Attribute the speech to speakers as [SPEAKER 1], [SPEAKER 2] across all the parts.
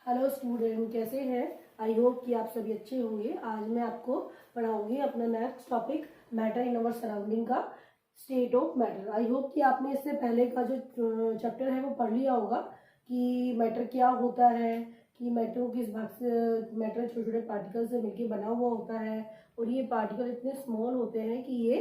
[SPEAKER 1] Hello student, कैसे हैं? आई hope कि आप सभी अच्छे होंगे। आज मैं आपको पढ़ाऊंगी अपना next topic matter in our surrounding का state of matter. I hope कि आपने इससे पहले का जो चैप्टर है वो पढ़ लिया होगा कि मैटर क्या होता है, कि मैटर को किस भाग से, मैटर छोटे छोटे पार्टिकल से मिलकर बना हुआ होता है और ये पार्टिकल इतने स्मॉल होते हैं कि ये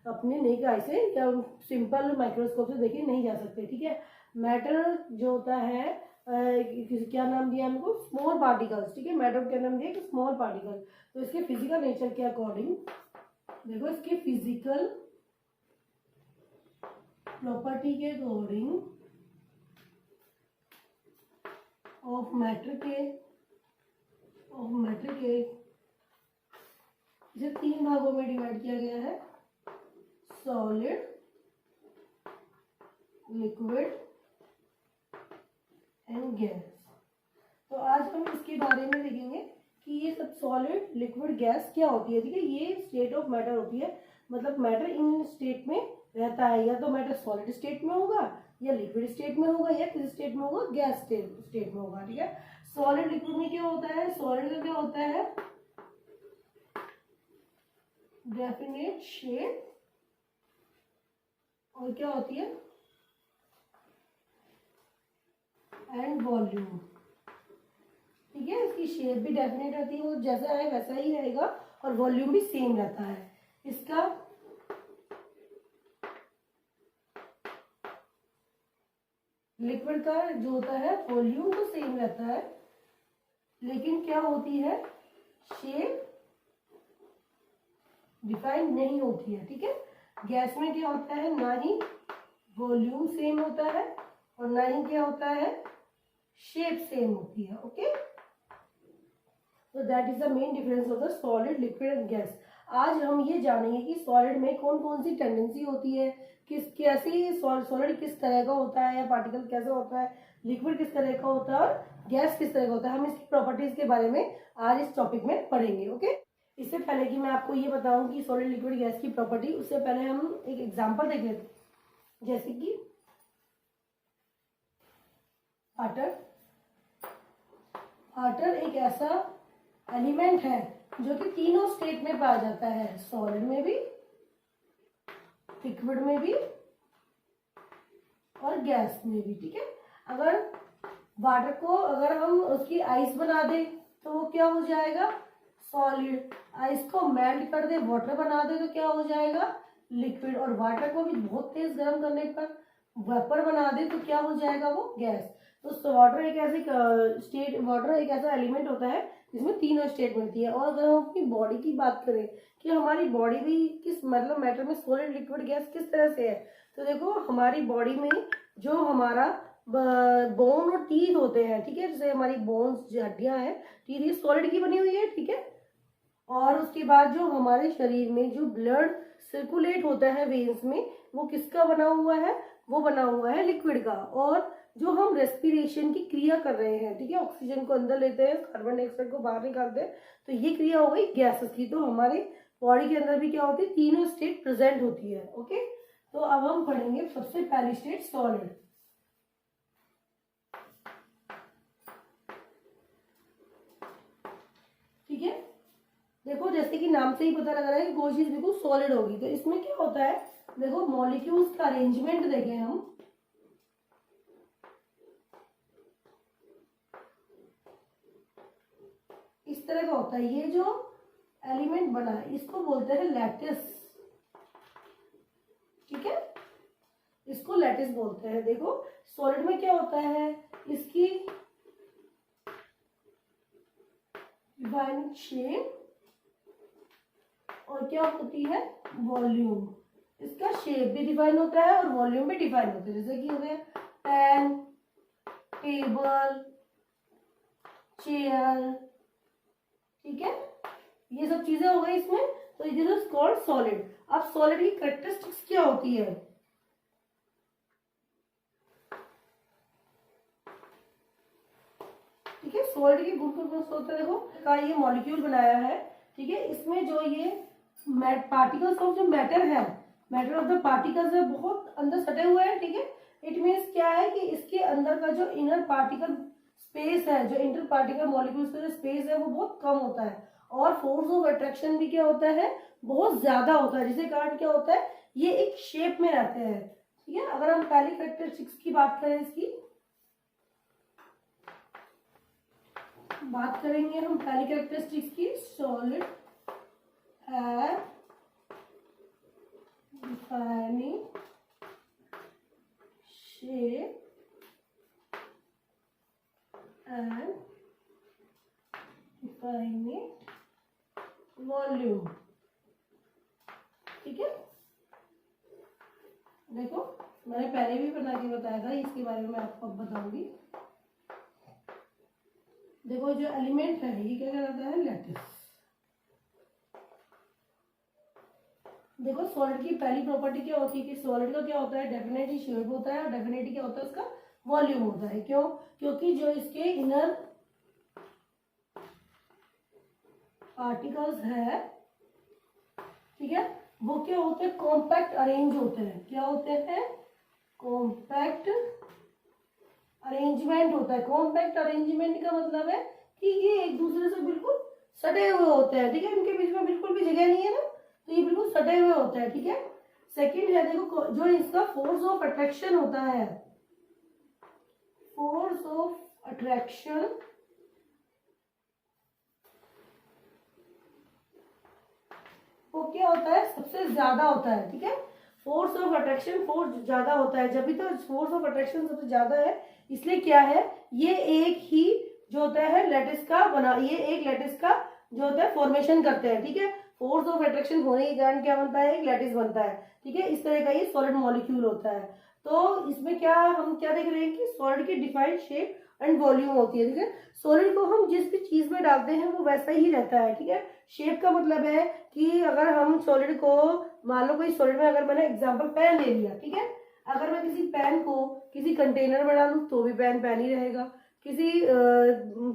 [SPEAKER 1] अपने नेक आई से या सिंपल माइक्रोस्कोप से देखे नहीं जा सकते। ठीक है, मैटर जो होता है क्या नाम दिया हमको? Small particles. ठीक है, मैटर क्या नाम दिया कि स्मॉल पार्टिकल। तो इसके फिजिकल नेचर के अकॉर्डिंग देखो, इसके फिजिकल प्रॉपर्टी के अकॉर्डिंग ऑफ मैटर के इसे 3 भागों में डिवाइड किया गया है: सॉलिड, लिक्विड एंड गैस। तो आज हम इसके बारे में देखेंगे कि ये सब सॉलिड, लिक्विड, गैस क्या होती है। ठीक है, ये स्टेट ऑफ मैटर होती है। मतलब मैटर इन स्टेट में रहता है, या तो मैटर सॉलिड स्टेट में होगा, या लिक्विड स्टेट में होगा, या किस स्टेट में होगा? गैस स्टेट में होगा। ठीक है, सॉलिड लिक्विड में क्या होता है? सॉलिड का क्या होता है? डेफिनेट शेप, और क्या होती है? And volume. ठीक है, इसकी शेप भी डेफिनेट रहती है, वो जैसा है वैसा ही रहेगा, और वॉल्यूम भी सेम रहता है इसका। लिक्विड का जो होता है वॉल्यूम तो सेम रहता है, लेकिन क्या होती है? शेप डिफाइन नहीं होती है। ठीक है, गैस में क्या होता है? ना ही वॉल्यूम सेम होता है और ना ही क्या होता है? शेप सेम होती है। ओके, तो that is the main difference of the solid, liquid and gas. आज हम ये जानेंगे कि सॉलिड में कौन कौन सी टेंडेंसी होती है, कैसी सॉलिड किस तरह का होता है, या पार्टिकल कैसा होता है, लिक्विड किस तरह का होता है और गैस किस तरह का होता है। हम इसकी प्रॉपर्टीज के बारे में आज इस टॉपिक में पढ़ेंगे। ओके, इससे पहले कि मैं आपको ये बताऊं कि सॉलिड, लिक्विड, गैस की प्रॉपर्टी, उससे पहले हम एक एग्जाम्पल देख लेते हैं। जैसे कि वाटर। वाटर एक ऐसा एलिमेंट है जो कि तीनों स्टेट में पाया जाता है, सॉलिड में भी, लिक्विड में भी और गैस में भी। ठीक है, अगर वाटर को अगर हम उसकी आइस बना दे तो वो क्या हो जाएगा? सॉलिड। आइस को मेल्ट कर दे, वाटर बना दे तो क्या हो जाएगा? लिक्विड। और वाटर को भी बहुत तेज गर्म करने पर वेपर बना दे तो क्या हो जाएगा? वो गैस। तो वाटर एक ऐसा एलिमेंट होता है जिसमें तीनों स्टेट मिलती है। और अगर हम अपनी बॉडी की बात करें कि हमारी बॉडी भी किस मतलब मैटर में सॉलिड, लिक्विड, गैस किस तरह से है, तो देखो हमारी बॉडी में जो हमारा बोन और टीथ होते हैं, ठीक है, जैसे हमारी बोन्स, हड्डियां हैं, टीथ, ये सॉलिड की बनी हुई है। ठीक है, और उसके बाद जो हमारे शरीर में जो ब्लड सर्कुलेट होता है वेन्स में, वो किसका बना हुआ है? वो बना हुआ है लिक्विड का। और जो हम रेस्पिरेशन की क्रिया कर रहे हैं, ठीक है, ऑक्सीजन को अंदर लेते हैं, कार्बन डाइऑक्साइड को बाहर निकालते हैं, तो ये क्रिया हो गई गैसेस की। तो हमारे बॉडी के अंदर भी क्या होती है? तीनों स्टेट प्रेजेंट होती है। ओके, तो अब हम पढ़ेंगे सबसे पहली स्टेट, सॉलिड। ठीक है, देखो जैसे कि नाम से ही पता लग रहा है कि कोई चीज बिल्कुल सॉलिड होगी। तो इसमें क्या होता है? देखो मॉलिक्यूल्स का अरेंजमेंट देखें हम, इस तरह का होता है। ये जो एलिमेंट बना है इसको बोलते हैं लैटिस। ठीक है, इसको लैटिस बोलते हैं। देखो सॉलिड में क्या होता है? इसकी डिफाइंड शेप और क्या होती है? वॉल्यूम। इसका शेप भी डिफाइन होता है और वॉल्यूम भी डिफाइन होता है। जैसे कि हो गया पेन, टेबल, चेयर। ठीक है, ये सब चीजें हो गई इसमें। तो दिस इज कॉल्ड सॉलिड। अब सॉलिड की कैरेक्टरिस्टिक्स क्या होती है? ठीक है, सॉलिड की गुड होता है। देखो का ये मॉलिक्यूल बनाया है, ठीक है, इसमें जो ये पार्टिकल्स ऑफ जो मैटर है, मैटर ऑफ द पार्टिकल्स है, बहुत अंदर सटे हुए हैं। ठीक है, इट मीन्स क्या है कि इसके अंदर का जो इनर पार्टिकल स्पेस है, जो इंटर पार्टिकल मॉलिक्यूल्स का जो स्पेस है वो बहुत कम होता है, और फोर्स ऑफ अट्रैक्शन भी क्या होता है, बहुत ज्यादा होता है, जिसके कारण क्या होता है, ये एक शेप में रहते हैं। ठीक है, अगर हम पहली कैरेक्टरिस्टिक्स की बात करें, इसकी बात करेंगे हम पहली कैरेक्टरिस्टिक्स की, सॉलिड है defining shape and defining volume. ठीक है, देखो मैंने पहले भी बना के बताया था, इसके बारे में मैं आपको अब बताऊंगी। देखो जो एलिमेंट है ये क्या कहलाता है, लैटिस। देखो सॉलिड की पहली प्रॉपर्टी क्या होती है कि सॉलिड का क्या होता है, डेफिनेटली शेप होता है, और डेफिनेटली क्या होता है, उसका वॉल्यूम होता है। क्यों? क्योंकि जो इसके इनर पार्टिकल्स है, ठीक है, वो क्या होते हैं, कॉम्पैक्ट अरेंज होते हैं। क्या होते हैं, कॉम्पैक्ट अरेंजमेंट होता है। कॉम्पैक्ट अरेंजमेंट का मतलब है कि ये एक दूसरे से बिल्कुल सटे हुए होते हैं। ठीक है, इनके बीच में बिल्कुल भी जगह नहीं है ना, तो ये बिल्कुल सटे हुए होते हैं। ठीक है, सेकंड है, देखो जो इसका फोर्स ऑफ अट्रैक्शन होता है, फोर्स ऑफ अट्रैक्शन वो क्या होता है, सबसे ज्यादा होता है। ठीक है, फोर्स ऑफ अट्रैक्शन फोर्स ज्यादा होता है, जब भी तो फोर्स ऑफ अट्रैक्शन सबसे ज्यादा है, इसलिए क्या है, ये एक ही जो होता है लैटिस का बना, ये एक लैटिस का जो होता है फॉर्मेशन करते हैं। ठीक है, फोर्स ऑफ अट्रैक्शन होने के कारण क्या बनता है, एक लैटिस बनता है। ठीक है, इस तरह का ये सॉलिड मॉलिक्यूल होता है। तो इसमें क्या हम क्या देख रहे हैं कि सॉलिड की डिफाइंड शेप एंड वॉल्यूम होती है। ठीक है, सॉलिड को हम जिस भी चीज में डालते हैं वो वैसा ही रहता है। ठीक है, शेप का मतलब है कि अगर हम सॉलिड को, मान लो कोई सॉलिड में अगर मैंने एग्जांपल पेन ले लिया, ठीक है, अगर मैं किसी पेन को किसी कंटेनर में डालूं तो भी पेन पेन ही रहेगा, किसी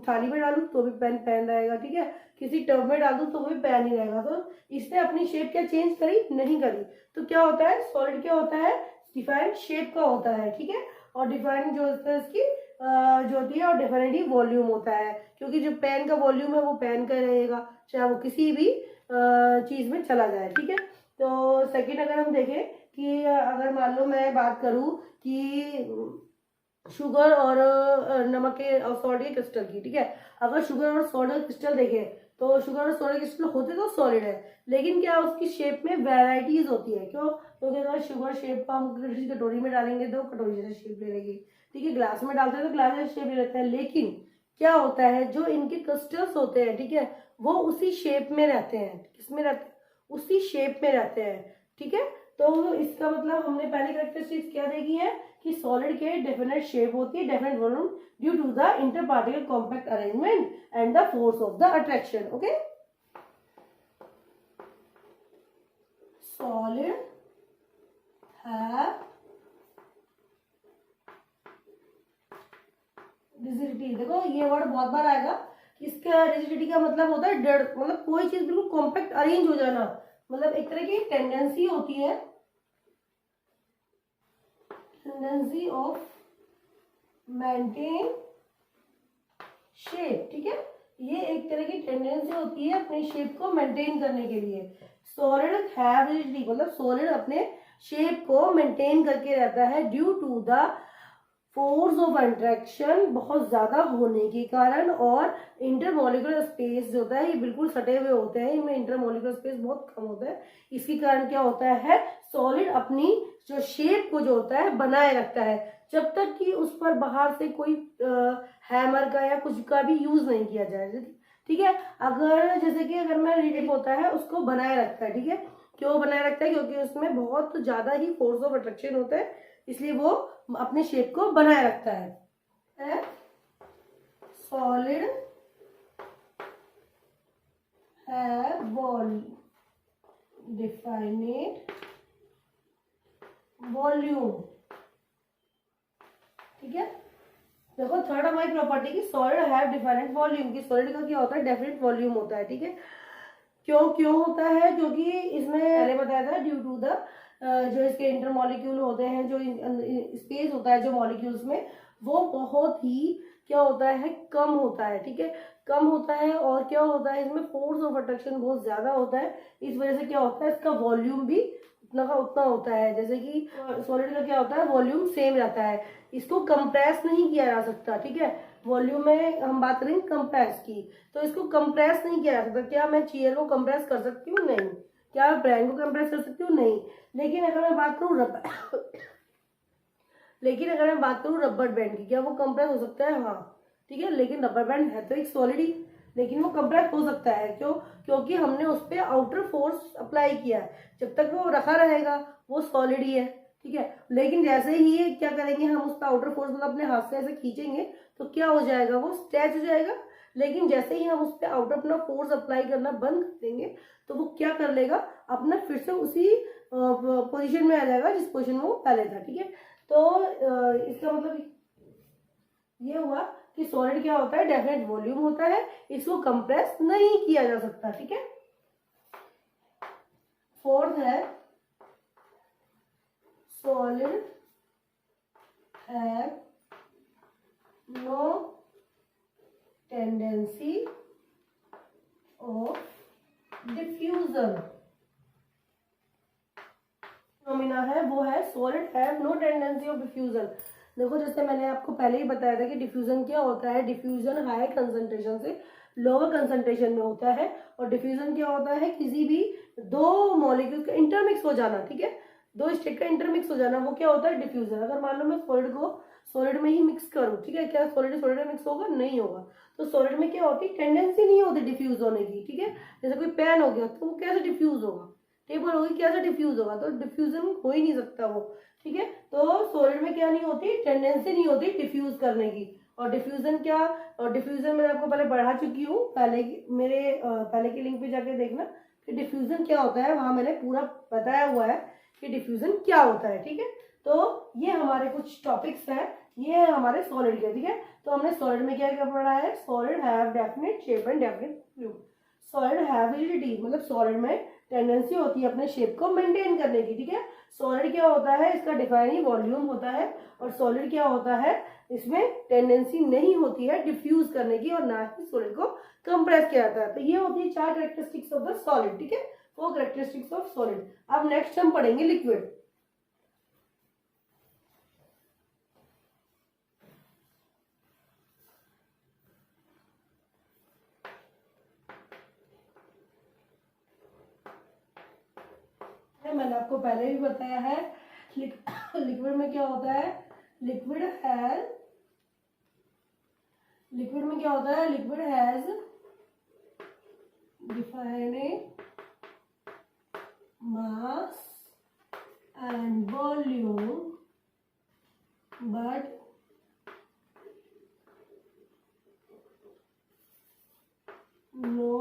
[SPEAKER 1] थाली में डालूं तो भी पेन पेन रहेगा। ठीक है, किसी टब में डाल दूं तो भी पेन ही रहेगा। तो इसने अपनी शेप क्या चेंज करी, नहीं करी। तो क्या होता है, सॉलिड क्या होता है, डिफाइंड शेप का होता है। ठीक है, और डिफाइंड जो होता है इसकी जो होती है, और डेफिनेटली वॉल्यूम होता है, क्योंकि जो पेन का वॉल्यूम है वो पेन का रहेगा, चाहे वो किसी भी चीज में चला जाए। ठीक है, तो सेकंड अगर हम देखें कि अगर मान लो मैं बात करूं कि शुगर और नमक के और सोडा के क्रिस्टल की, ठीक है, अगर शुगर और सोडा क्रिस्टल देखें तो शुगर और सोडा क्रिस्टल होते तो सॉलिड है, लेकिन क्या उसकी शेप में वैरायटीज होती है। क्यों? क्योंकि अगर शुगर शेप को हम किसी कटोरी में डालेंगे तो कटोरी जैसे शेप ले लेगी, ठीक है, ग्लास में डालते हैं तो ग्लास जैसे शेप ले लेते हैं, लेकिन क्या होता है, जो इनके क्रिस्टल्स होते हैं, ठीक है, वो उसी शेप में रहते हैं। किसमें रहते हैं? उसी शेप में रहते हैं। ठीक है, तो इसका मतलब हमने पहली कैरेक्टरिस्टिक्स क्या देखी है कि सॉलिड के डेफिनेट शेप होती है, definite volume, due to the inter particle compact arrangement and the force of the attraction. Okay, solid have rigidity. देखो ये वर्ड बहुत बार आएगा, इसका रिजिडिटी का मतलब होता है डर, मतलब कोई चीज बिल्कुल कॉम्पैक्ट अरेंज हो जाना, मतलब एक तरह की टेंडेंसी होती है, टेंडेंसी ऑफ मेंटेन शेप। ठीक है, ये एक तरह की टेंडेंसी होती है अपने शेप को मेंटेन करने के लिए। सॉलिड हैव रिजिडिटी मतलब सॉलिड अपने शेप को मेंटेन करके रहता है due to the force of attraction, बहुत ज्यादा होने के कारण, और इंटरमोलिकुलर स्पेस जो होता है ये बिल्कुल सटे हुए होते हैं, इनमें इंटरमोलिकुलर स्पेस बहुत कम होता है। इसके कारण क्या होता है, सॉलिड अपनी जो शेप को जो होता है बनाए रखता है, जब तक कि उस पर बाहर से कोई हैमर का या कुछ का भी यूज नहीं किया जाए। ठीक है, अगर जैसे कि अगर मैं रिलेट होता है उसको बनाए रखता है। ठीक है, क्यों बनाए रखता है? क्योंकि उसमें बहुत ज्यादा ही फोर्स ऑफ अट्रैक्शन होता है, इसलिए वो अपने शेप को बनाए रखता है। सॉलिड है वॉल्यूम डिफाइनेड वॉल्यूम। ठीक है, देखो थर्ड हमारी प्रॉपर्टी की सॉलिड हैव डिफाइनेड वॉल्यूम की, सॉलिड का क्या होता है, डेफिनेट वॉल्यूम होता है। ठीक है, क्यों होता है? क्योंकि इसमें पहले बताया था ड्यू टू द जो इसके इंटरमॉलिक्यूल होते हैं, जो स्पेस होता है जो मॉलिक्यूल्स में, वो बहुत ही क्या होता है, कम होता है, ठीक है, कम होता है। और क्या होता है, इसमें फोर्स ऑफ अट्रैक्शन बहुत ज्यादा होता है, इस वजह से क्या होता है, इसका वॉल्यूम भी उतना का उतना होता है। जैसे कि सॉलिड का क्या होता है, वॉल्यूम सेम रहता है, इसको कंप्रेस नहीं किया जा सकता, ठीक है। वॉल्यूम में हम बात करेंगे कंप्रेस की, तो इसको कंप्रेस नहीं किया जा सकता। क्या मैं चेयर को कंप्रेस कर सकती हूँ? नहीं। क्या मैं ब्रेन को कंप्रेस कर सकती हूँ? नहीं। लेकिन अगर मैं बात करूँ लेकिन अगर मैं बात करूँ रबर बैंड की, क्या वो कंप्रेस हो सकता है? हाँ, ठीक है। लेकिन रबर बैंड है तो एक सॉलिड ही, लेकिन वो कंप्रेस हो सकता है। क्यों? क्योंकि हमने उस पर आउटर फोर्स अप्लाई किया है। जब तक वो रखा रहेगा वो सॉलिड ही है, ठीक है। लेकिन जैसे ही क्या करेंगे हम, उस पर आउटर फोर्स मतलब अपने हाथ से ऐसे खींचेंगे तो क्या हो जाएगा, वो स्ट्रेच हो जाएगा। लेकिन जैसे ही हम उस पर आउटर अपना फोर्स अप्लाई करना बंद कर देंगे तो वो क्या कर लेगा, अपना फिर से उसी पोजीशन में आ जाएगा जिस पोजीशन में वो पहले था, ठीक है। तो इसका मतलब ये हुआ कि सॉलिड क्या होता है, डेफिनेट वॉल्यूम होता है, इसको कंप्रेस नहीं किया जा सकता, ठीक है। फोर्थ है solid have no tendency of diffusion. नोमिना है वो है solid have no tendency of diffusion. देखो, जैसे मैंने आपको पहले ही बताया था कि डिफ्यूजन क्या होता है, डिफ्यूजन हाई कंसंट्रेशन से लोअर कंसंट्रेशन में होता है। और डिफ्यूजन क्या होता है, किसी भी दो मॉलिक्यूल का इंटरमिक्स हो जाना, ठीक है, दो स्टेट का इंटरमिक्स हो जाना, वो क्या होता है, डिफ्यूजन। अगर मान लो मैं सॉलिड को सॉलिड में ही मिक्स करूं, ठीक है, क्या सॉलिड सॉलिड में मिक्स होगा? नहीं होगा। तो सॉलिड में क्या होती है, टेंडेंसी नहीं होती डिफ्यूज होने की, ठीक है। जैसे कोई पेन हो गया तो वो कैसे डिफ्यूज होगा, टेबल होगी, कैसे डिफ्यूज होगा, तो डिफ्यूजन हो ही नहीं सकता वो, ठीक है। तो सॉलिड में क्या नहीं होती, टेंडेंसी नहीं होती डिफ्यूज करने की। और डिफ्यूजन क्या, और डिफ्यूजन मैं आपको पहले बढ़ा चुकी हूँ, पहले मेरे पहले की लिंक पे जाके देखना कि डिफ्यूजन क्या होता है, वहां मैंने पूरा बताया हुआ है कि डिफ्यूजन क्या होता है, ठीक है। तो ये हमारे कुछ टॉपिक्स हैं, ये है हमारे सॉलिड के, ठीक है। तो हमने सॉलिड में क्या क्या पढ़ा है, solid have definite shape and definite volume. Solid हैविलिटी मतलब सॉलिड में टेंडेंसी होती है अपने शेप को मेंटेन करने की, ठीक है। सॉलिड क्या होता है, इसका डिफाइन वॉल्यूम होता है। और सॉलिड क्या होता है, इसमें टेंडेंसी नहीं होती है डिफ्यूज करने की, और ना ही सॉलिड को कंप्रेस किया जाता है। तो ये होती है 4 कैरेक्टरिस्टिक्स ऑफ द सॉलिड, ठीक है, 4 कैरेक्टरिस्टिक्स ऑफ सॉलिड। अब नेक्स्ट हम पढ़ेंगे लिक्विड। मैंने आपको पहले भी बताया है लिक्विड में क्या होता है, लिक्विड में क्या होता है, liquid has defining mass and volume but no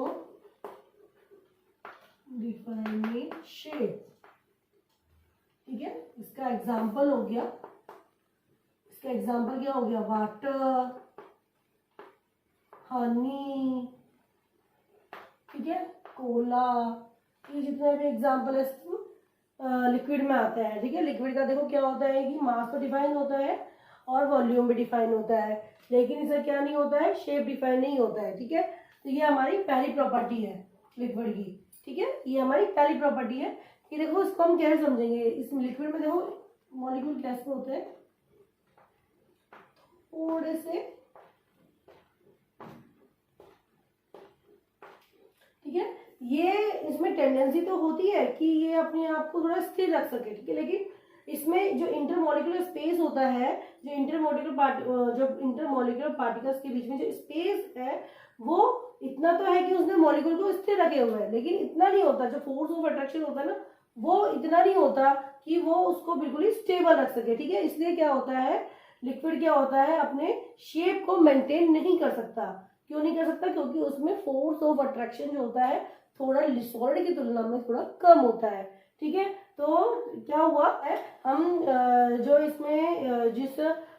[SPEAKER 1] defining shape, ठीक है। इसका एग्जाम्पल हो गया, इसका एग्जाम्पल क्या हो गया, वाटर, हनी, ठीक है, कोला, ये जितने भी एग्जाम्पल है लिक्विड में आते हैं, ठीक है। लिक्विड का देखो क्या होता है कि मास तो डिफाइन होता है और वॉल्यूम भी डिफाइन होता है, लेकिन इसका क्या नहीं होता है, शेप डिफाइन नहीं होता है, ठीक है। तो ये हमारी पहली प्रॉपर्टी है लिक्विड की, ठीक है, ये हमारी पहली प्रॉपर्टी है कि देखो इसको हम कैसे समझेंगे। इस लिक्विड में देखो मॉलिक्यूल कैसे होते हैं, थोड़े से, ठीक है। ये इसमें टेंडेंसी तो होती है कि ये अपने आप को थोड़ा स्थिर रख सके, ठीक है, लेकिन इसमें जो इंटरमॉलिक्यूलर स्पेस होता है, जो इंटरमॉलिक्यूलर पार्टिकल्स के बीच में जो स्पेस है वो इतना तो है कि उसने मॉलिक्यूल को स्थिर रखे हुए हैं, लेकिन इतना नहीं होता, जो फोर्स ऑफ अट्रैक्शन होता है ना वो इतना नहीं होता कि वो उसको बिल्कुल ही स्टेबल रख सके, ठीक है। इसलिए क्या होता है, लिक्विड क्या होता है, अपने शेप को मेंटेन नहीं कर सकता। क्यों नहीं कर सकता, क्योंकि उसमें फोर्स ऑफ अट्रैक्शन जो होता है थोड़ा सॉलिड की तुलना में थोड़ा कम होता है, ठीक है। तो क्या हुआ है, हम जो इसमें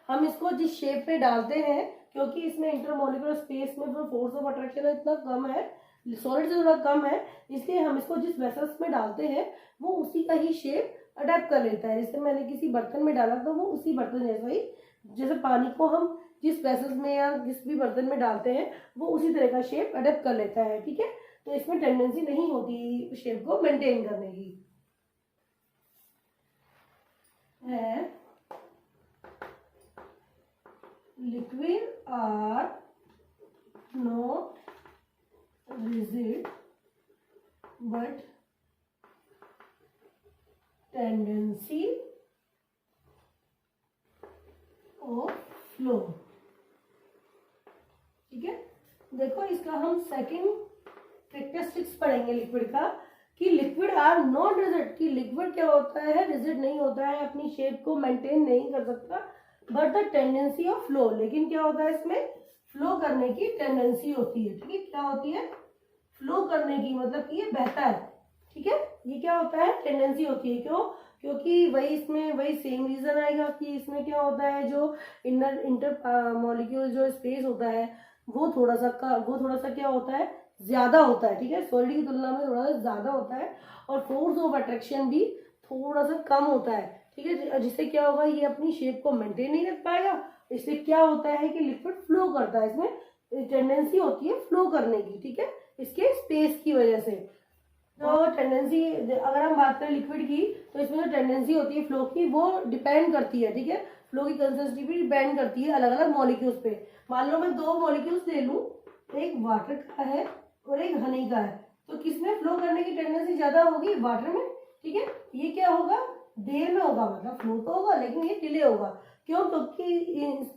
[SPEAKER 1] हम इसको जिस शेप में डालते हैं, क्योंकि इसमें इंटरमॉलिक्यूलर स्पेस में जो फोर्स ऑफ अट्रैक्शन इतना कम है, सॉलिड से थोड़ा कम है, इसलिए हम इसको जिस वेसल्स में डालते हैं वो उसी का ही शेप अडेप्ट कर लेता है। जैसे मैंने किसी बर्तन में डाला तो वो उसी बर्तन जैसा ही, जैसे पानी को हम जिस वेसल्स में या जिस भी बर्तन में डालते हैं वो उसी तरह का शेप अडेप्ट कर लेता है, ठीक है। तो इसमें टेंडेंसी नहीं होती शेप को मेंटेन करने की। है liquid are not rigid but tendency of flow, ठीक है। देखो इसका हम सेकंड कैरेक्टरिस्टिक्स पढ़ेंगे लिक्विड का, कि लिक्विड आर नॉट रिजिड, कि लिक्विड क्या होता है, रिजिड नहीं होता है, अपनी शेप को मेंटेन नहीं कर सकता, but the tendency of flow, लेकिन क्या होता है इसमें फ्लो करने की टेंडेंसी होती है, ठीक है। क्या होती है, फ्लो करने की, मतलब कि ये बहता है, ठीक है। ये क्या होता है, टेंडेंसी होती है। क्यों, क्योंकि वही इसमें वही सेम रीजन आएगा कि इसमें क्या होता है, जो इंटर मॉलिक्यूल जो स्पेस होता है वो थोड़ा सा क्या होता है, ज्यादा होता है, ठीक है। सॉलिड की तुलना में थोड़ा सा ज्यादा होता है, और फोर्स ऑफ अट्रैक्शन भी थोड़ा सा कम होता है, ठीक है। जिससे क्या होगा, ये अपनी शेप को मेंटेन नहीं रख पाएगा। इससे क्या होता है कि लिक्विड फ्लो करता है, इसमें टेंडेंसी होती है फ्लो करने की, ठीक है, इसके स्पेस की वजह से। तो टेंडेंसी, अगर हम बात करें लिक्विड की, तो इसमें जो टेंडेंसी होती है फ्लो की वो डिपेंड करती है, ठीक है। फ्लो की कंसिस्टेंसी भी डिपेंड करती है अलग अलग मॉलिक्यूल्स पे। मान लो मैं दो मॉलिक्यूल्स ले लूं, एक वाटर का है और एक हनी का है, तो किसमें फ्लो करने की टेंडेंसी ज्यादा होगी, वाटर में, ठीक है। ये क्या होगा, देर में होगा, मतलब फ्लो तो होगा लेकिन ये डिले होगा। क्यों,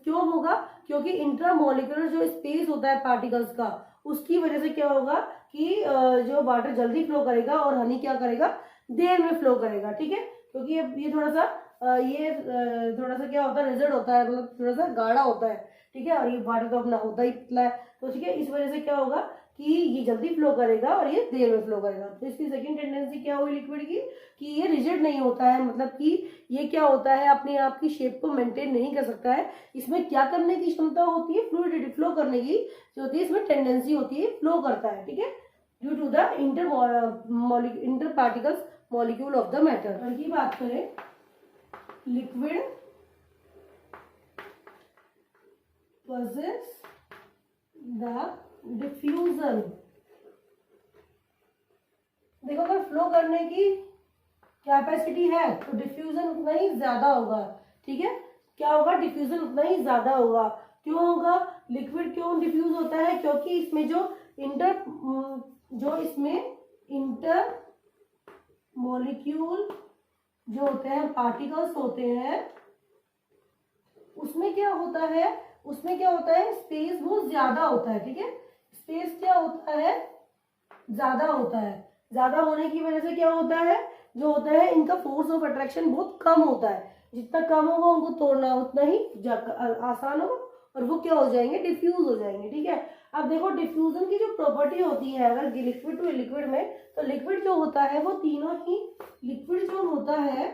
[SPEAKER 1] क्यों होगा, क्योंकि इंट्रामोलिकुलर जो स्पेस होता है पार्टिकल्स का, उसकी वजह से क्या होगा कि जो वाटर जल्दी फ्लो करेगा और हनी क्या करेगा, देर में फ्लो करेगा, ठीक है। क्योंकि ये थोड़ा सा क्या होता है, रिजिड होता है, मतलब थोड़ा सा गाढ़ा होता है, ठीक है। और ये वाटर तो अपना होता ही पतला है, तो ठीक है, इस वजह से क्या होगा कि ये जल्दी फ्लो करेगा और ये देर में फ्लो करेगा। तो इसकी सेकंड टेंडेंसी क्या हुई लिक्विड की, कि ये रिजिड नहीं होता है, मतलब कि ये क्या होता है, अपने आप की शेप को मेंटेन नहीं कर सकता है। इसमें क्या करने की क्षमता होती है, फ्लूइडिटी, फ्लो करने की जो होती है, इसमें टेंडेंसी होती है, फ्लो करता है, ठीक है, due to the inter particles molecule of the matter. अगर की बात करें, लिक्विड possess the diffusion, देखो अगर फ्लो करने की कैपेसिटी है तो डिफ्यूजन उतना ही ज्यादा होगा, ठीक है। क्या होगा, डिफ्यूजन उतना ही ज्यादा होगा। क्यों होगा, लिक्विड क्यों डिफ्यूज होता है, क्योंकि इसमें इंटर मॉलिक्यूल जो होते हैं, पार्टिकल्स होते हैं, उसमें क्या होता है, स्पेस बहुत ज्यादा होता है, ठीक है। स्पेस क्या होता है, ज्यादा होता है। ज्यादा होने की वजह से क्या होता है, जो होता है इनका फोर्स ऑफ अट्रैक्शन बहुत कम होता है। जितना कम होगा उनको तोड़ना उतना ही आसान होगा, और वो क्या हो जाएंगे, डिफ्यूज हो जाएंगे, ठीक है। अब देखो डिफ्यूजन की जो प्रॉपर्टी होती है, अगर लिक्विड टू लिक्विड में, तो लिक्विड जो होता है वो तीनों ही, लिक्विड जो होता है,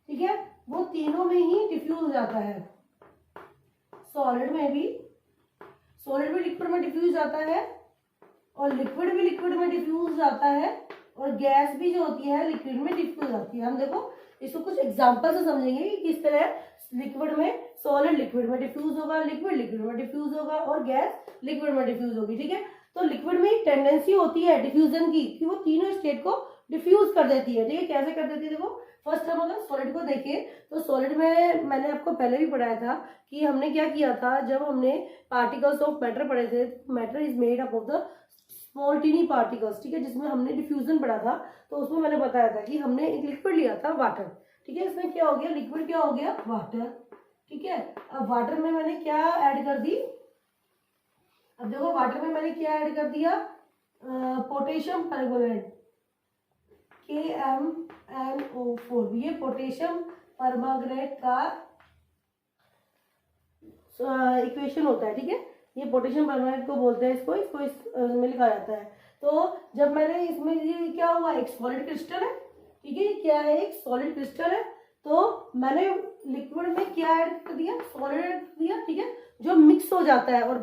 [SPEAKER 1] ठीक है, वो तीनों में ही डिफ्यूज हो जाता है। सॉलिड भी लिक्विड में डिफ्यूज जाता है, और लिक्विड भी लिक्विड में डिफ्यूज जाता है, और गैस भी जो होती है लिक्विड में डिफ्यूज जाती है। हम देखो इसको कुछ एग्जांपल से समझेंगे कि किस तरह लिक्विड में, सॉलिड लिक्विड में डिफ्यूज होगा, लिक्विड लिक्विड में डिफ्यूज होगा, और गैस लिक्विड में डिफ्यूज होगी, ठीक है। तो लिक्विड में टेंडेंसी होती है डिफ्यूजन की कि वो तीनों स्टेट को डिफ्यूज कर देती है, ठीक है। कैसे कर देती है, देखो फर्स्ट हम अगर सॉलिड को देखें, तो सॉलिड में मैंने आपको पहले भी पढ़ाया था कि हमने क्या किया था, जब हमने पार्टिकल्स ऑफ मैटर पढ़े थे, matter is made up of the small tiny particles, ठीक है, जिसमें हमने डिफ्यूजन पढ़ा था, तो उसमें मैंने बताया था कि हमने एक लिक्विड लिया था, वाटर, ठीक है। इसमें क्या हो गया, लिक्विड क्या हो गया, वाटर, ठीक है। अब वाटर में मैंने क्या ऐड कर दी, अब देखो वाटर में मैंने क्या ऐड कर दिया, पोटेशियम परमंगनेट, KMnO4, ये पोटेशियम परमंगनेट का इक्वेशन होता है, ठीक है। ये पोटेशियम परमंगनेट को बोलते हैं, इसको इसमें लिखा जाता है। तो जब मैंने इसमें, ये क्या हुआ, एक सॉलिड क्रिस्टल है, ठीक है, क्या है, एक सॉलिड क्रिस्टल है। तो मैंने लिक्विड में क्या ऐड कर दिया, सॉलिड ऐड कर दिया, ठीक है, जो मिक्स हो जाता है, और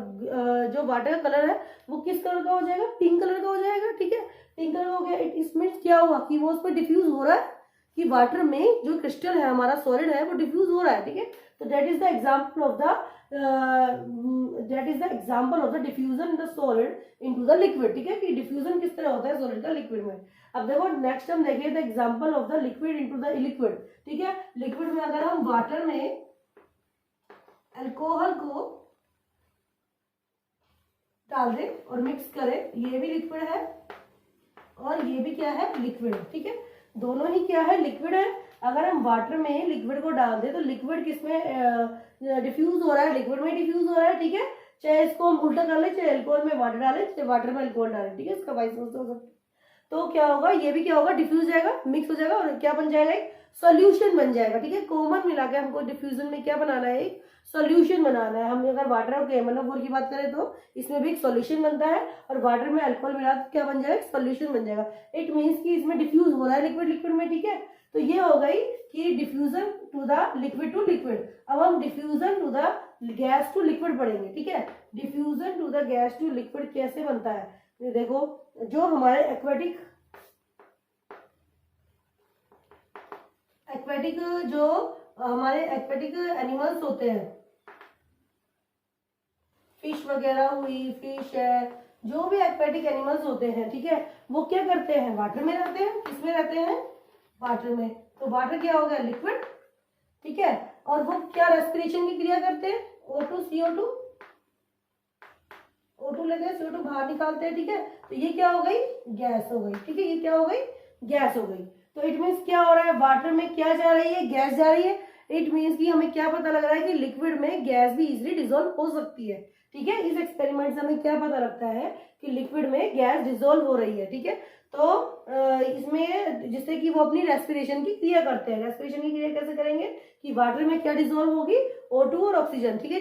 [SPEAKER 1] जो वाटर का कलर है वो किस कलर का हो जाएगा, पिंक कलर का हो जाएगा, ठीक है, पिंक कलर हो गया। इसमें क्या हुआ कि वो उस पर डिफ्यूज हो रहा है, कि वाटर में जो क्रिस्टल है हमारा सॉलिड है वो डिफ्यूज हो रहा है, ठीक है। तो that is the example of the diffusion in the solid into the liquid, ठीक है, कि डिफ्यूजन किस तरह होता है सॉलिड का लिक्विड में। अब देखो नेक्स्ट हम देखेंगे the example of the liquid into the liquid, ठीक है। लिक्विड में अगर हम वाटर में अल्कोहल को डाल दें और मिक्स करें, ये भी लिक्विड है और ये भी क्या है, लिक्विड है, ठीक है। दोनों ही क्या है, लिक्विड है। अगर हम वाटर में लिक्विड को डाल दें तो लिक्विड किसमें डिफ्यूज हो रहा है, लिक्विड में डिफ्यूज हो रहा है, ठीक है। चाहे इसको हम उल्टा कर ले, चाहे अल्कोहल में वाटर डालें, चाहे वाटर में अल्कोहल डालें, ठीक है, इसका वाइस वर्सा हो सकता है। तो क्या होगा, ये भी क्या होगा, डिफ्यूज जाएगा, मिक्स हो जाएगा और क्या बन जाएगा, एक सॉल्यूशन बन जाएगा, ठीक है। कॉमन मिला के हमको डिफ्यूजन में क्या बनाना है, एक सॉल्यूशन बनाना है। हम अगर वाटर और KMnO4 की बात करें तो इसमें भी एक सॉल्यूशन बनता है और वाटर में अल्कोहल मिला तो क्या बन जाएगा, सॉल्यूशन बन जाएगा। इट मीन्स कि इसमें डिफ्यूज हो रहा है लिक्विड लिक्विड में, ठीक है। तो ये हो गई कि diffusion to the liquid to liquid. अब हम diffusion to the gas to liquid पढ़ेंगे, ठीक है। Diffusion to the gas to liquid कैसे बनता है, ये देखो, जो हमारे एक्वेटिक जो हमारे एक्वेटिक एनिमल्स होते हैं, फिश वगैरह हुई, फिश है, जो भी एक्वेटिक एनिमल्स होते हैं, ठीक है, वो क्या करते हैं, वाटर में रहते हैं। किसमें रहते हैं, वाटर में। तो वाटर क्या हो गया, लिक्विड, ठीक है। और वो क्या रेस्पिरेशन की क्रिया करते हैं, O2 CO2, O2 लेते हैं, CO2 बाहर निकालते हैं, ठीक है। तो ये क्या हो गई, गैस हो गई, ठीक है, ये क्या हो गई, गैस हो गई। तो इट मीन्स क्या हो रहा है, वाटर में क्या जा रही है, गैस जा रही है। इट मीन्स कि हमें क्या पता लग रहा है कि लिक्विड में गैस भी इजीली डिसॉल्व हो सकती है, ठीक है। इस एक्सपेरिमेंट से हमें क्या पता लगता है कि लिक्विड में गैस डिसॉल्व हो रही है, ठीक है। तो इसमें जिससे कि वो अपनी रेस्पिरेशन की क्रिया करते हैं। रेस्पिरेशन की क्रिया कैसे करेंगे कि वाटर में क्या डिसॉल्व होगी, O2 और ऑक्सीजन, ठीक है।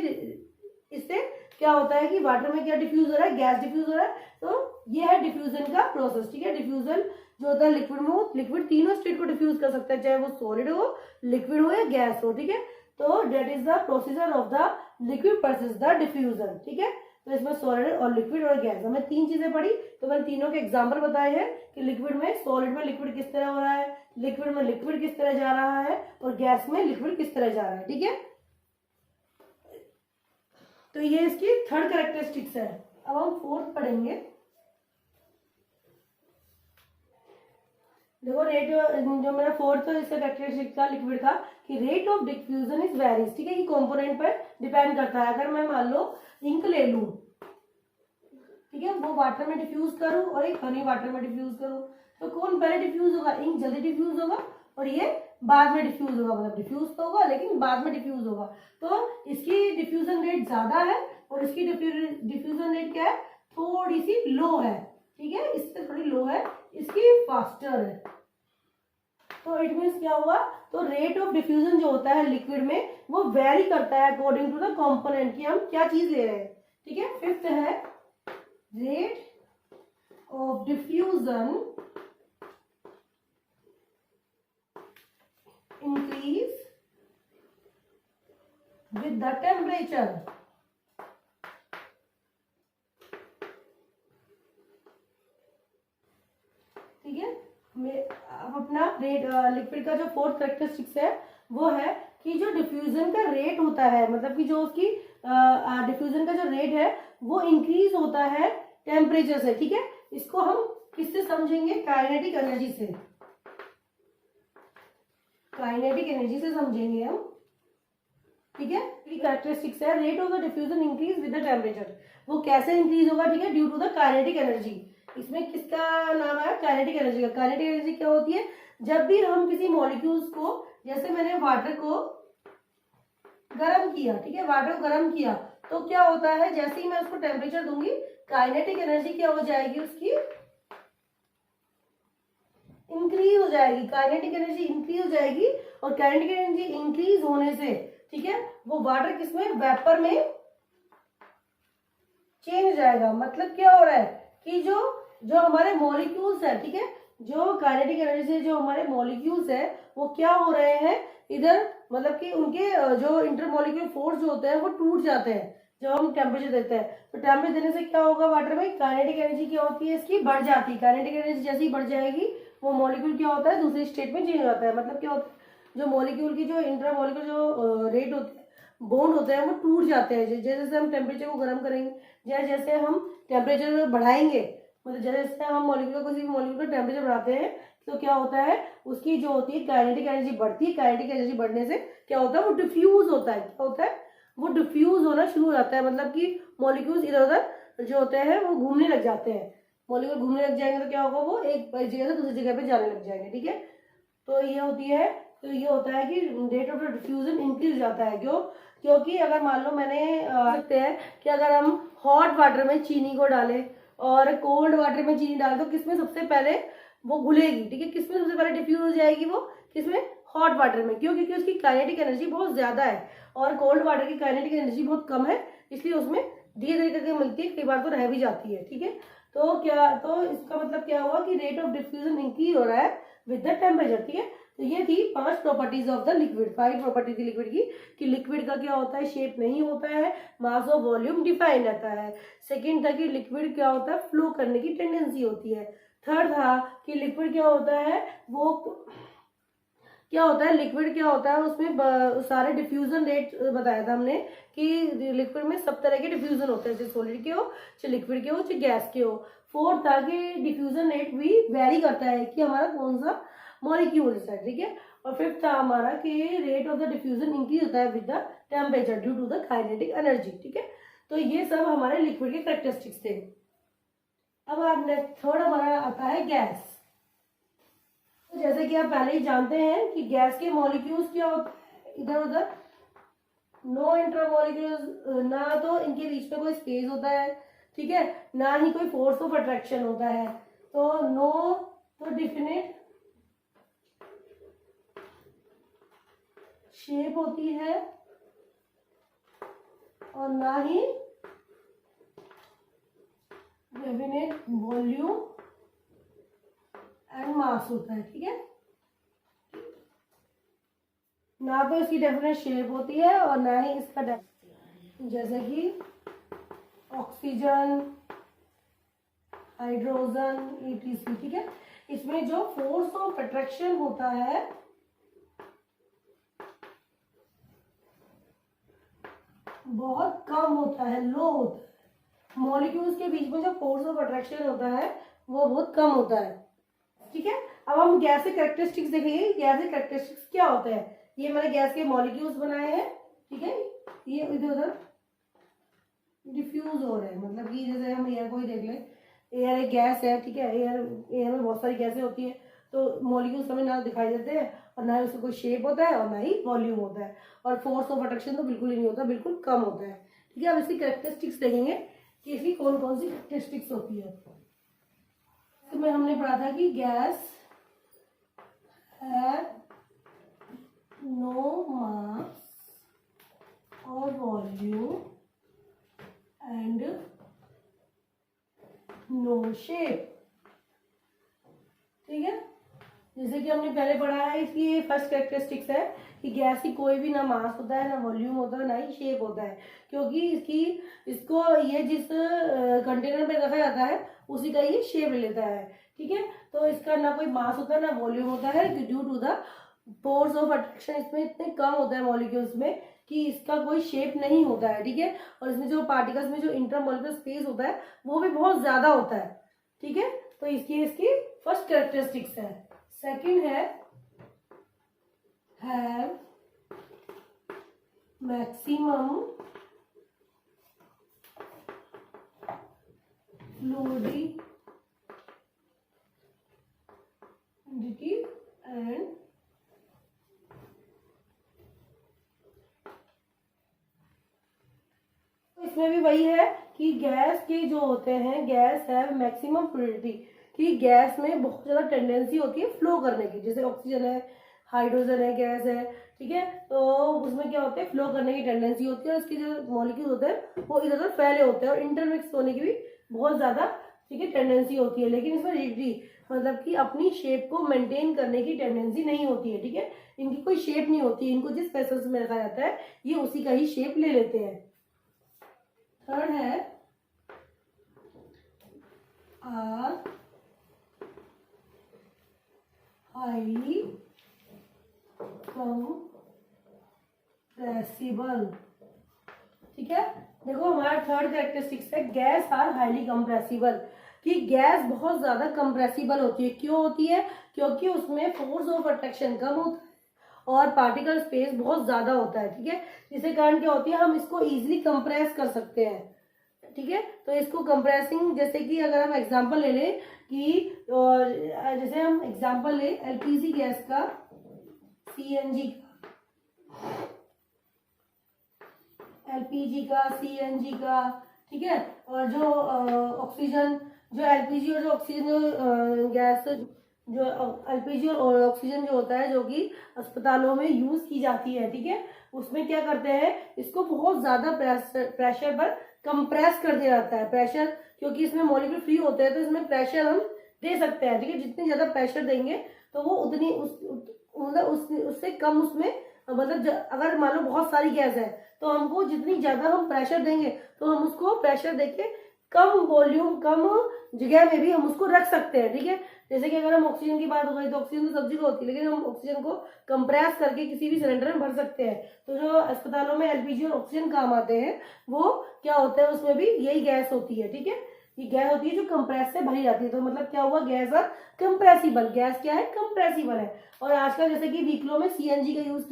[SPEAKER 1] इससे क्या होता है कि वाटर में क्या डिफ्यूज हो रहा है, गैस डिफ्यूज हो रहा है। तो ये है डिफ्यूजन का प्रोसेस, ठीक है। डिफ्यूजन जो होता है लिक्विड में, वो लिक्विड तीनों स्टेट को डिफ्यूज कर सकता है, चाहे वो सॉलिड हो, लिक्विड हो या गैस हो, ठीक है। तो that is the procedure of the liquid process the diffusion, ठीक है। तो इसमें सॉलिड और लिक्विड और गैस, हमें तीन चीजें पढ़ी, तो मैंने तीनों के एग्जांपल बताए हैं कि लिक्विड में, सॉलिड में लिक्विड किस तरह हो रहा है, लिक्विड में लिक्विड किस तरह जा रहा है और गैस में लिक्विड किस तरह जा रहा है, ठीक है। तो ये इसकी थर्ड कैरेक्टरिस्टिक्स है। अब हम फोर्थ पढ़ेंगे। देखो रेट, जो मेरा फोर्थ इसका कैरेक्टरिस्टिक था लिक्विड का, कि rate of diffusion is varies, ठीक है। ये कंपोनेंट पर डिपेंड करता है। अगर मैं मान लो इंक ले लूं, ठीक है, वो वाटर में डिफ्यूज करूं और एक हनी वाटर में डिफ्यूज करूं, तो कौन पहले डिफ्यूज होगा, इंक जल्दी डिफ्यूज होगा और ये बाद में डिफ्यूज होगा। मतलब डिफ्यूज तो होगा लेकिन बाद में डिफ्यूज होगा। तो इसकी डिफ्यूजन रेट ज्यादा है और इसकी डिफ्यूजन रेट क्या है, थोड़ी सी लो है, ठीक है, इससे थोड़ी लो है, इसकी फास्टर है। तो इट मीन्स क्या हुआ, तो रेट ऑफ डिफ्यूजन जो होता है लिक्विड में वो वेरी करता है अकॉर्डिंग टू द कंपोनेंट, कि हम क्या चीज ले रहे हैं, ठीक है। फिफ्थ है rate of diffusion increase with the temperature, ठीक है। अब अपना रेट लिक्विड का जो फोर्थ कैरेक्टरिस्टिक्स है वो है कि जो डिफ्यूजन का रेट होता है, मतलब कि जो उसकी डिफ्यूजन का जो रेट है वो इंक्रीज होता है टेम्परेचर से, ठीक है। इसको हम किससे समझेंगे, काइनेटिक एनर्जी से, काइनेटिक एनर्जी से समझेंगे हम, ठीक है। कैरेक्टरिस्टिक्स है rate of the diffusion increase with the temperature, वो कैसे इंक्रीज होगा, ठीक है, due to the kinetic energy. इसमें किसका नाम है, काइनेटिक एनर्जी का। काइनेटिक एनर्जी क्या होती है, जब भी हम किसी मॉलिक्यूल्स को, जैसे मैंने वाटर को गर्म किया, ठीक है, वाटर को गर्म किया, तो क्या होता है, जैसे ही मैं उसको टेम्परेचर दूंगी, काइनेटिक एनर्जी क्या हो जाएगी, उसकी इंक्रीज हो जाएगी, काइनेटिक एनर्जी इंक्रीज हो जाएगी। और काइनेटिक एनर्जी इंक्रीज होने से, ठीक है, वो वाटर किसमें, वेपर में चेंज हो जाएगा। मतलब क्या हो रहा है कि जो हमारे मॉलिक्यूल्स है, ठीक है, जो काइनेटिक एनर्जी से जो हमारे मॉलिक्यूल्स है वो क्या हो रहे हैं इधर, मतलब कि उनके जो इंटरमॉलिक्यूलर फोर्स जो होते हैं वो टूट जाते हैं जब हम टेम्परेचर देते हैं। तो टेम्परेचर देने से क्या होगा, वाटर में काइनेटिक एनर्जी क्या होती है, इसकी बढ़ जाती है। काइनेटिक एनर्जी जैसे ही बढ़ जाएगी वो मॉलिक्यूल क्या होता है, दूसरी स्टेट में चेंज हो जाता है। मतलब क्या होता है, जो मॉलिक्यूल की जो इंट्रामॉलिक्यूलर जो रेट होते हैं, बॉन्ड होते हैं, वो टूट जाते हैं। जैसे जैसे हम टेम्परेचर को गर्म करेंगे, जैसे जैसे हम टेम्परेचर बढ़ाएंगे, मतलब जैसे जैसे हम मॉलिक्यूल किसी भी मॉलिक्यूल का टेम्परेचर बढ़ाते हैं, तो क्या होता है, उसकी जो होती है काइनेटिक एनर्जी बढ़ती है। काइनेटिक एनर्जी बढ़ने से क्या होता है, वो डिफ्यूज होता है। क्या होता है, वो डिफ्यूज होना शुरू हो जाता है। मतलब कि मॉलिक्यूल्स इधर उधर जो होते हैं वो घूमने लग जाते हैं। मॉलिक्यूल घूमने लग जाएंगे तो क्या होगा, वो एक जगह से दूसरी जगह पे जाने लग जाएंगे। ठीक है, तो ये होती है, तो ये होता है कि रेट ऑफ डिफ्यूजन इंक्रीज हो जाता है। क्यों, क्योंकि अगर मान लो मैंने सकते हैं कि अगर हम हॉट वाटर में चीनी को डालें और कोल्ड वाटर में चीनी डालें, तो किसमें सबसे पहले वो घुलेगी। ठीक है, किसमें सबसे पहले डिफ्यूज हो जाएगी, वो किसमें, हॉट वाटर में। क्यों, क्योंकि उसकी काइनेटिक एनर्जी बहुत ज्यादा है और कोल्ड वाटर की काइनेटिक एनर्जी बहुत कम है, इसलिए उसमें धीरे धीरे करके मिलती है, कई बार तो रह भी जाती है। ठीक है, तो क्या, तो इसका मतलब क्या हुआ कि रेट ऑफ डिफ्यूजन इंक्रीज हो रहा है विद द टेम्परेचर। ठीक है, तो ये थी 5 properties of the liquid. 5 property थी लिक्विड की, कि लिक्विड का क्या होता है, शेप नहीं होता है, मास और वॉल्यूम डिफाइन रहता है। सेकंड था कि लिक्विड क्या होता है, फ्लो करने की टेंडेंसी होती है। थर्ड था कि लिक्विड क्या होता है, वो क्या होता है, लिक्विड क्या होता है, उसमें सारे डिफ्यूजन रेट बताया था हमने कि लिक्विड में सब तरह के डिफ्यूजन होते हैं, चाहे सॉलिड के हो, चाहे लिक्विड के हो, चाहे गैस के हो। फोर्थ था कि डिफ्यूजन रेट भी वेरी करता है कि हमारा कौन सा मॉलिक्यूल्स है। ठीक है, और फिफ्थ था हमारा कि rate of the diffusion increase होता है with the temperature due to the kinetic energy. ठीक है, तो ये सब हमारे लिक्विड के कैरेक्टरिस्टिक्स थे। अब आप नेक्स्ट थर्ड हमारा आता है गैस। तो जैसे कि आप पहले ही जानते हैं कि गैस के मॉलिक्यूल्स क्या होते हैं, इधर उधर, नो इंट्रामॉलिक्यूल्स, ना तो इनके बीच में कोई स्पेस होता है, ठीक है, ना ही कोई फोर्स ऑफ अट्रैक्शन होता है। तो नो, तो डिफिनिट शेप होती है और ना ही डेफिनेट वॉल्यूम एंड मास होता है। ठीक है, ना तो इसकी डेफिनेट शेप होती है और ना ही इसका जैसे कि ऑक्सीजन, हाइड्रोजन, ईटीसी। ठीक है, इसमें जो फोर्स ऑफ अट्रैक्शन होता है बहुत कम होता है, लो होता है। मॉलिक्यूल्स के बीच में जो फोर्स ऑफ अट्रैक्शन होता है वो बहुत कम होता है। ठीक है, अब हम गैस के कैरेक्टरिस्टिक्स देखेंगे। गैस के कैरेक्टरिस्टिक्स क्या होते हैं, ये मैंने गैस के मॉलिक्यूल्स बनाए हैं। ठीक है, ये इधर उधर डिफ्यूज हो रहे हैं, मतलब कि जैसे हम एयर को ही देख लें, एयर एक गैस है। ठीक है, एयर एयर में बहुत सारी गैसें होती है, तो मॉलिक्यूल्स हमें ना दिखाई देते हैं और ना ही उसका कोई शेप होता है और ना ही वॉल्यूम होता है, और फोर्स ऑफ अट्रैक्शन तो बिल्कुल ही नहीं होता, बिल्कुल कम होता है। ठीक है, अब इसकी कैरेक्टरिस्टिक्स देखेंगे कि इसकी कौन कौन सी कैरेक्टरिस्टिक्स होती है। इसमें हमने पढ़ा था कि गैस है नो मास और वॉल्यूम एंड नो शेप। ठीक है, जैसे कि हमने पहले पढ़ा है, इसकी ये फर्स्ट कैरेक्टरिस्टिक्स है कि गैस की कोई भी ना मास होता है, ना वॉल्यूम होता है, ना ही शेप होता है, क्योंकि इसको ये जिस कंटेनर में रखा जाता है उसी का ये शेप ले लेता है। ठीक है, तो इसका ना कोई मास होता है ना वॉल्यूम होता है, due to the force of attraction इसमें इतने कम होता है मॉलिक्यूल्स में कि इसका कोई शेप नहीं होता है। ठीक है, और इसमें जो पार्टिकल्स में जो इंटरमॉलिक्यूलर स्पेस होता है वो भी बहुत ज्यादा होता है। ठीक है, तो इसकी फर्स्ट कैरेक्टरिस्टिक्स है। सेकंड है हैव मैक्सिमम फ्लूइडिटी एंड इसमें भी वही है कि गैस के जो होते हैं, गैस है मैक्सिमम फ्लूइडिटी, कि गैस में बहुत ज्यादा टेंडेंसी होती है फ्लो करने की। जैसे ऑक्सीजन है, हाइड्रोजन है, गैस है। ठीक है, तो उसमें क्या होता है, फ्लो करने की टेंडेंसी होती है और उसके जो मॉलिक्यूल होते हैं वो इधर उधर फैले होते हैं और इंटरमिक्स होने की भी बहुत ज्यादा, ठीक है, टेंडेंसी होती है। लेकिन इसमें रिजिडिटी, मतलब कि अपनी शेप को मेंटेन करने की टेंडेंसी नहीं होती है। ठीक है, इनकी कोई शेप नहीं होती, इनको जिस वेसल्स में रखा जाता है ये उसी का ही शेप ले लेते हैं। थर्ड है आर हाईली कंप्रेसिबल। ठीक है, देखो हमारा थर्ड कैरेक्टरिस्टिक्स है गैस आर हाईली कंप्रेसिबल, कि गैस बहुत ज्यादा कंप्रेसिबल होती है। क्यों होती है? क्योंकि उसमें फोर्स ऑफ अट्रैक्शन कम होता है और पार्टिकल स्पेस बहुत ज्यादा होता है। ठीक है, जिसके कारण क्या होती है, हम इसको इजीली कंप्रेस कर सकते हैं। ठीक है, तो इसको कंप्रेसिंग, जैसे कि अगर हम एग्जांपल ले लें कि जैसे हम एग्जांपल ले एलपीजी गैस का, सीएनजी एलपीजी का, सीएनजी का। ठीक है, और जो ऑक्सीजन, जो एलपीजी और जो ऑक्सीजन जो गैस, जो एलपीजी और ऑक्सीजन जो होता है, जो कि अस्पतालों में यूज की जाती है। ठीक है, उसमें क्या करते हैं, इसको बहुत ज्यादा प्रेशर पर कंप्रेस कर दिया जाता है। प्रेशर, क्योंकि इसमें मॉलिक्यूल फ्री होते हैं तो इसमें प्रेशर हम दे सकते हैं। ठीक है, जितनी ज्यादा प्रेशर देंगे तो वो उतनी उससे कम उसमें, मतलब अगर मान लो बहुत सारी गैस है तो हमको जितनी ज्यादा हम प्रेशर देंगे तो हम उसको प्रेशर देके कम वॉल्यूम, कम जगह में भी हम उसको रख सकते हैं। ठीक है, जैसे कि अगर हम ऑक्सीजन की बात हो गई तो ऑक्सीजन तो सब जगह होती है, लेकिन हम ऑक्सीजन को कंप्रेस करके किसी भी सिलेंडर में भर सकते हैं। तो जो अस्पतालों में एलपीजी और ऑक्सीजन काम आते हैं वो क्या होता है, उसमें भी यही गैस होती है। ठीक है, ये गैस होती है जो कंप्रेस से भरी जाती है। तो मतलब क्या हुआ, गैस और कंप्रेसिबल। गैस क्या है, कंप्रेसिबल है। और आजकल जैसे कि व्हीकलों में सीएनजी का यूज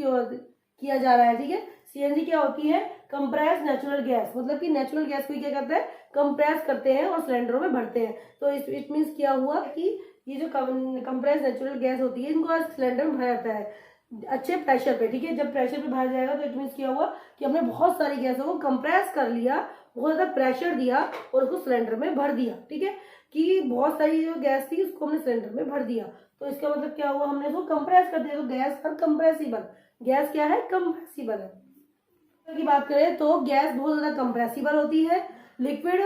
[SPEAKER 1] किया जा रहा है। ठीक है, सीएनजी क्या होती है, कंप्रेस नेचुरल गैस, मतलब कि नेचुरल गैस को क्या करते हैं, कंप्रेस करते हैं और सिलेंडरों में भरते हैं। तो इट मीन्स क्या हुआ कि ये जो कंप्रेस नेचुरल गैस होती है, इनको सिलेंडर में भरा जाता है अच्छे प्रेशर पे। ठीक है, जब प्रेशर पे भरा जाएगा तो इट मीन्स क्या हुआ कि हमने बहुत सारी गैसों को कंप्रेस कर लिया, बहुत ज्यादा प्रेशर दिया और उसको सिलेंडर में भर दिया। ठीक है, कि बहुत सारी जो गैस थी उसको हमने सिलेंडर में भर दिया, तो इसका मतलब क्या हुआ, हमने उसको कंप्रेस कर दिया। तो गैस और कंप्रेसिबल, गैस क्या है, कंप्रेसिबल है। की बात करें तो गैस बहुत ज्यादा कंप्रेसिबल होती है, लिक्विड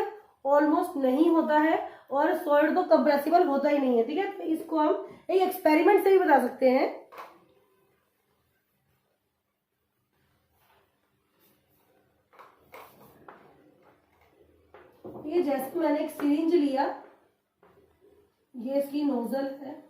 [SPEAKER 1] ऑलमोस्ट नहीं होता है और सॉलिड तो कंप्रेसिबल होता ही नहीं है। ठीक है, तो इसको हम एक एक्सपेरिमेंट से भी बता सकते हैं। ये जैसे मैंने एक सिरिंज लिया, ये इसकी नोजल है,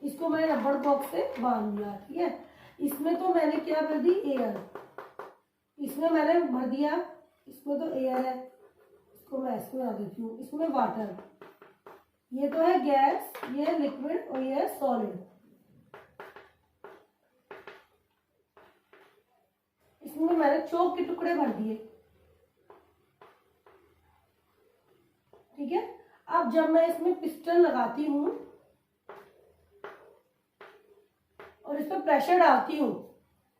[SPEAKER 1] इसको मैंने रबड़ बॉक्स से बांध दिया। ठीक है, इसमें तो मैंने क्या कर दी, एयर, इसमें मैंने भर दिया, इसमें तो एयर है, इसको मैं इसमें आ देती हूँ, इसमें वाटर, ये तो है गैस, ये है लिक्विड और ये है सॉलिड। इसमें मैंने चौक के टुकड़े भर दिए। ठीक है, अब जब मैं इसमें पिस्टन लगाती हूँ और इस पर प्रेशर डालती हूँ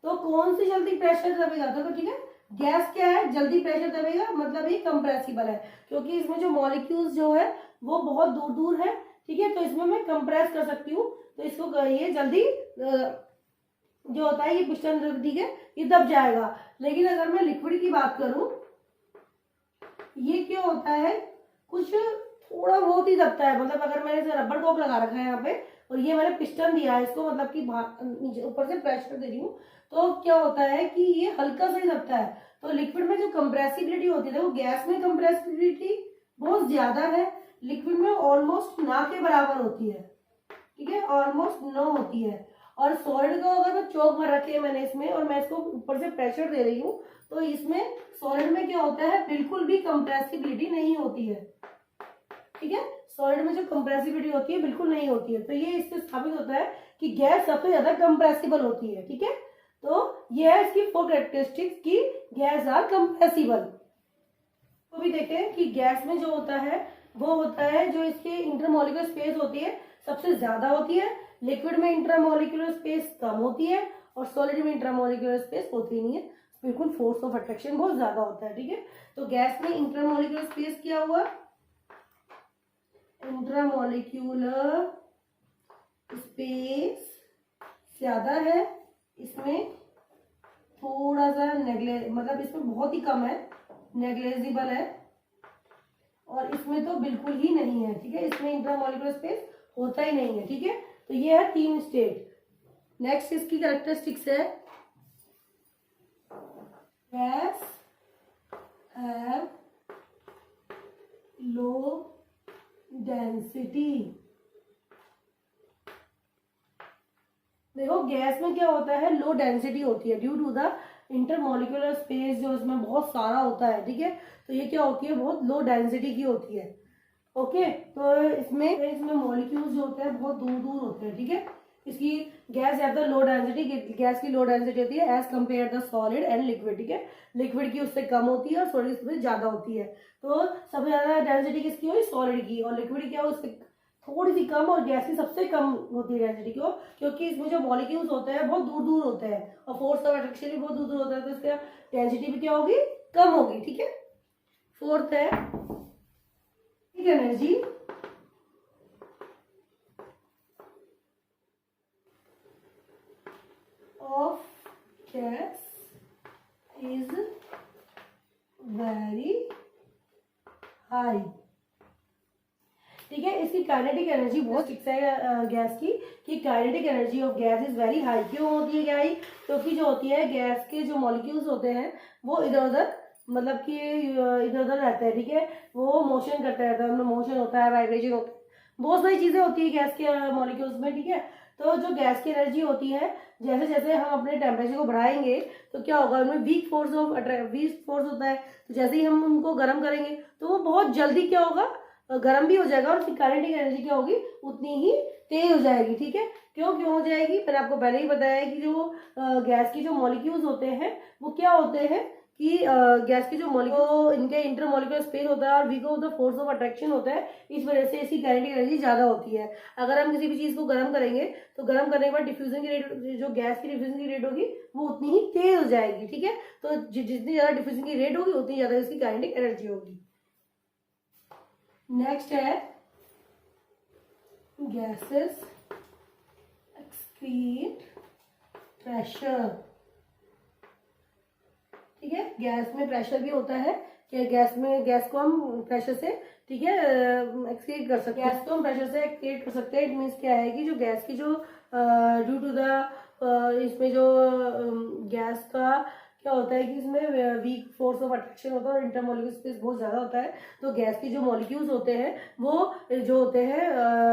[SPEAKER 1] तो कौन सी जल्दी प्रेशर दबेगा, देखो। ठीक है, गैस क्या है, जल्दी प्रेशर दबेगा, मतलब ये कंप्रेसिबल है, क्योंकि इसमें जो मॉलिक्यूल्स जो है वो बहुत दूर दूर है। ठीक है, तो इसमें मैं कंप्रेस कर सकती हूँ, तो इसको ये जल्दी जो होता है ये पिस्टन, ठीक है, ये दब जाएगा। लेकिन अगर मैं लिक्विड की बात करूं, ये क्या होता है, कुछ थोड़ा बहुत ही दबता है। मतलब अगर मैंने इसे रबड़ कॉक लगा रखा है यहाँ पे और ये मैंने पिस्टन दिया है इसको, मतलब कि ऊपर से प्रेशर दे रही हूँ, तो क्या होता है कि ये हल्का सा ही दबता है। तो लिक्विड में जो कंप्रेसिबिलिटी होती है, वो गैस में कंप्रेसिबिलिटी बहुत ज्यादा है, लिक्विड में ऑलमोस्ट ना के बराबर होती है। ठीक है, ऑलमोस्ट नो होती है। और सॉलिड को अगर मैं चौक भर रखी है मैंने इसमें और मैं इसको ऊपर से प्रेशर दे रही हूँ, तो इसमें सॉलिड में क्या होता है, बिल्कुल भी कंप्रेसिबिलिटी नहीं होती है। ठीक है, सॉलिड में जो कंप्रेसिबिलिटी होती है बिल्कुल नहीं होती है। तो ये इससे साबित होता है कि गैस सबसे ज्यादा कंप्रेसिबल होती है। ठीक है, तो ये है इसकी 4 कैरेक्टरिस्टिक्स की गैस आर कंप्रेसिबल। तो भी देखें कि गैस में जो होता है वो होता है जो इसके इंटरमॉलिक्यूलर स्पेस होती है सबसे ज्यादा होती है, लिक्विड में इंटरमॉलिक्यूलर स्पेस कम होती है और सॉलिड में इंटरमॉलिक्यूलर स्पेस होती नहीं है, बिल्कुल फोर्स ऑफ अट्रैक्शन बहुत ज्यादा होता है। ठीक है, तो गैस में इंटरमॉलिक्यूलर स्पेस क्या हुआ, इंट्रामोलिक्यूलर स्पेस ज्यादा है, इसमें थोड़ा सा मतलब इसमें बहुत ही कम है, नेग्लेजिबल है, और इसमें तो बिल्कुल ही नहीं है। ठीक है, इसमें इंट्रामोलिक्यूलर स्पेस होता ही नहीं है। ठीक है, तो ये है 3 स्टेट। नेक्स्ट इसकी कैरेक्टरिस्टिक्स है गैस हैव लो डेंसिटी। देखो गैस में क्या होता है, लो डेंसिटी होती है due to the intermolecular space जो इसमें बहुत सारा होता है, ठीक है। तो ये क्या होती है, बहुत लो डेंसिटी की होती है। ओके, तो इसमें मॉलिक्यूल्स जो होते हैं बहुत दूर दूर होते हैं, ठीक है। इसकी गैस या तो लो डेंसिटी, गैस की लो डेंसिटी होती है as compare the solid and liquid, ठीक है। लिक्विड की उससे कम होती है और सॉलिड उससे ज्यादा होती है। तो सबसे ज्यादा डेंसिटी किसकी हुई, सॉलिड की, और लिक्विड क्या उससे थोड़ी सी कम, और गैस की सबसे कम होती है डेंसिटी। क्यों? क्योंकि इसमें जो मॉलिक्यूल्स होते हैं बहुत दूर दूर होते हैं और फोर्स ऑफ अट्रैक्शन भी बहुत दूर दूर होता है, तो इसका डेंसिटी भी क्या होगी, कम होगी, ठीक है। फोर्थ है energy of gas is very high, ठीक है। इसकी काइनेटिक एनर्जी बहुत फिक्स है गैस की, कि kinetic energy of gas is very high. क्यों होती है हाई? क्योंकि जो होती है गैस के जो मॉलिक्यूल्स होते हैं वो इधर उधर, मतलब कि इधर उधर रहते हैं, ठीक है। वो मोशन करते रहते हैं, उनमें मोशन होता है, वाइब्रेशन होता है, बहुत सारी चीजें होती है गैस के मॉलिक्यूल्स में, ठीक है। तो जो गैस की एनर्जी होती है, जैसे जैसे हम अपने टेम्परेचर को बढ़ाएंगे तो क्या होगा, उनमें वीक फोर्स होता है। तो जैसे ही हम उनको गर्म करेंगे तो वो बहुत जल्दी क्या होगा, गर्म भी हो जाएगा, और उसकी काइनेटिक एनर्जी क्या होगी, उतनी ही तेज हो जाएगी, ठीक है। क्यों हो जाएगी, मैंने आपको पहले ही बताया है कि जो गैस की जो मॉलिक्यूल्स होते हैं वो क्या होते हैं कि गैस की जो मॉलिक्यूल, इनके इंटरमॉलिक्यूलर स्पेस होता है और weak of the force of attraction होता है, इस वजह से इसकी काइनेटिक एनर्जी ज्यादा होती है। अगर हम किसी भी चीज को गर्म करेंगे तो गर्म करने के बाद डिफ्यूजन की रेट, जो गैस की डिफ्यूजन की रेट होगी वो उतनी ही तेज हो जाएगी, ठीक है। तो जितनी ज्यादा डिफ्यूजन की रेट होगी उतनी ज्यादा इसकी काइनेटिक एनर्जी होगी। नेक्स्ट है गैसेस एक्सक्रीट प्रेशर, ठीक है। गैस में प्रेशर भी होता है कि गैस को हम प्रेशर से, ठीक है, एक्सक्रीट कर सकते हैं। गैस को हम प्रेशर से एक्सक्रीट कर सकते हैं। इट मीन्स क्या है कि जो गैस की जो ड्यू टू द इसमें जो गैस का क्या होता है कि इसमें वीक फोर्स ऑफ अट्रैक्शन होता है और इंटरमोलिक्यूलर स्पेस बहुत ज्यादा होता है। तो गैस के जो मॉलिक्यूल्स होते हैं वो जो होते हैं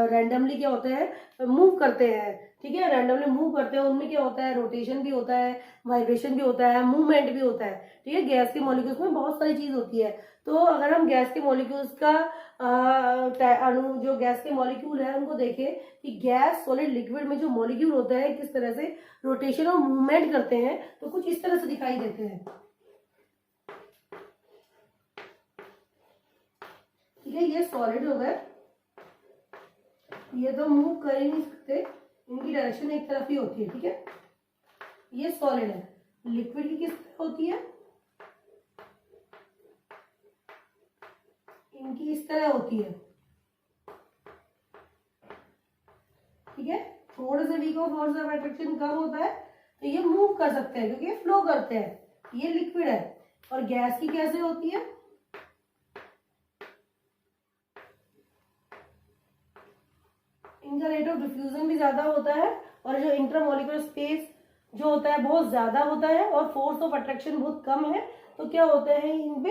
[SPEAKER 1] रैंडमली क्या होते हैं, मूव करते हैं, ठीक है। रैंडमली मूव करते हैं, उनमें क्या होता है, रोटेशन भी होता है, वाइब्रेशन भी होता है, मूवमेंट भी होता है, ठीक है। गैस के मॉलिक्यूल्स में बहुत सारी चीज होती है। तो अगर हम गैस के मॉलिक्यूल्स का अणु, जो गैस के मॉलिक्यूल है उनको देखें कि गैस सॉलिड लिक्विड में जो मॉलिक्यूल होता है किस तरह से रोटेशन और मूवमेंट करते हैं, तो कुछ इस तरह से दिखाई देते हैं, ठीक है। ये सॉलिड हो गए, ये तो मूव कर ही नहीं सकते, इनकी डायरेक्शन एक तरफ ही होती है, ठीक है। ये सॉलिड है। लिक्विड की किस तरह होती है, इनकी इस तरह होती है, ठीक है। थोड़े से weak of force of attraction कम होता है तो ये मूव कर सकते हैं क्योंकि ये फ्लो करते हैं। ये लिक्विड है। और गैस की कैसे होती है, इनका रेट ऑफ डिफ्यूजन भी ज्यादा होता है और जो इंटरमोलिकुलर स्पेस जो होता है बहुत ज्यादा होता है और फोर्स ऑफ अट्रैक्शन बहुत कम है। तो क्या होता है, इन